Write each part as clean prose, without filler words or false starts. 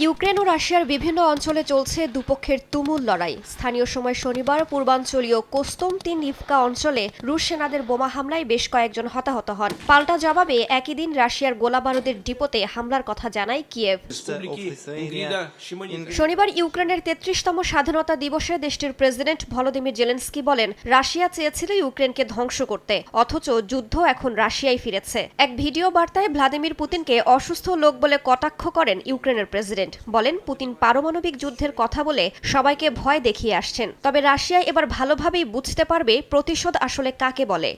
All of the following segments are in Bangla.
ইউক্রেন ও রাশিয়ার বিভিন্ন অঞ্চলে চলছে দুপক্ষের তুমুল লড়াই। স্থানীয় সময় শনিবার পূর্বাঞ্চলীয় কোস্তন্তিনিভকা অঞ্চলে রুশ সেনাদের বোমা হামলায় বেশ কয়েকজন হতাহত হন। পাল্টা জবাবে একই দিন রাশিয়ার গোলাবারুদের ডিপোতে হামলার কথা জানায় কিয়েভ। শনিবার ইউক্রেনের ৩৩তম স্বাধীনতা দিবসে দেশটির প্রেসিডেন্ট ভলোদিমির জেলেনস্কি বলেন, রাশিয়া চেয়েছিল ইউক্রেনকে ধ্বংস করতে, অথচ যুদ্ধ এখন রাশিয়ায় ফিরেছে। এক ভিডিও বার্তায় ভ্লাদিমির পুতিনকে অসুস্থ লোক বলে কটাক্ষ করেন ইউক্রেনের প্রেসিডেন্ট। বলেন, পুতিন পারমাণবিক যুদ্ধের কথা বলে সবাইকে ভয় দেখিয়ে আসছেন, তবে রাশিয়া এবার ভালোভাবেই বুঝতে পারবে প্রতিশোধ আসলে কাকে বলে।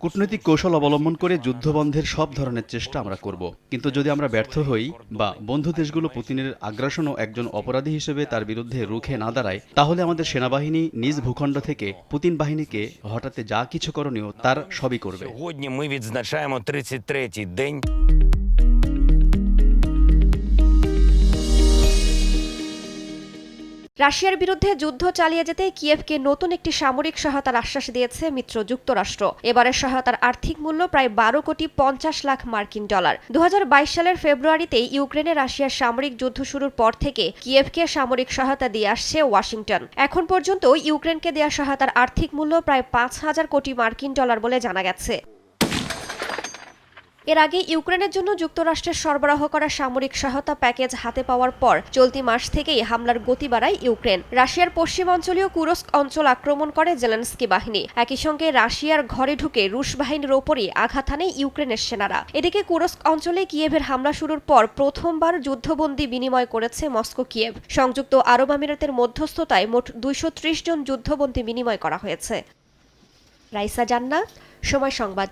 কূটনৈতিক কৌশল অবলম্বন করে যুদ্ধবন্ধের সব ধরনের চেষ্টা আমরা করব, কিন্তু যদি আমরা ব্যর্থ হই বা বন্ধু দেশগুলো পুতিনের আগ্রাসন ও একজন অপরাধী হিসেবে তার বিরুদ্ধে রুখে না দাঁড়ায়, তাহলে আমাদের সেনাবাহিনী নিজ ভূখণ্ড থেকে পুতিন বাহিনীকে হঠাতে যা কিছু করণীয় তার সবই করবে। রাশিয়ার বিরুদ্ধে যুদ্ধ চালিয়ে যেতে কিয়েভকে নতুন একটি সামরিক সহায়তার আশ্বাস দিয়েছে মিত্র যুক্তরাষ্ট্র। এবারের সহায়তার আর্থিক মূল্য প্রায় 12,50,00,000 মার্কিন ডলার। 2022 সালের ফেব্রুয়ারিতে ইউক্রেনে রাশিয়ার সামরিক যুদ্ধ শুরুর পর থেকে কিয়েভকে সামরিক সহায়তা দিয়ে আসছে ওয়াশিংটন। এখন পর্যন্ত ইউক্রেনকে দেয়া সহায়তার আর্থিক মূল্য প্রায় 5,000 কোটি মার্কিন ডলার বলে জানা গেছে। এর আগে ইউক্রেনের জন্য যুক্তরাষ্ট্রের সরবরাহ করা সামরিক সহায়তা প্যাকেজ হাতে পাওয়ার পর চলতি মাস থেকেই হামলার গতি বাড়ায় ইউক্রেন। রাশিয়ার পশ্চিমাঞ্চলীয় কুরস্ক অঞ্চল আক্রমণ করে জেলেনস্কি বাহিনী। একই সঙ্গে রাশিয়ার ঘরে ঢুকে রুশ বাহিনীর ওপরই আঘাত হানে ইউক্রেনের সেনারা। এদিকে কুরস্ক অঞ্চলে কিয়েভের হামলা শুরুর পর প্রথমবার যুদ্ধবন্দী বিনিময় করেছে মস্কো কিয়েভ। সংযুক্ত আরব আমিরাতের মধ্যস্থতায় মোট 230 জন যুদ্ধবন্দী বিনিময় করা হয়েছে। রাইসা জান্নাত, সময় সংবাদ।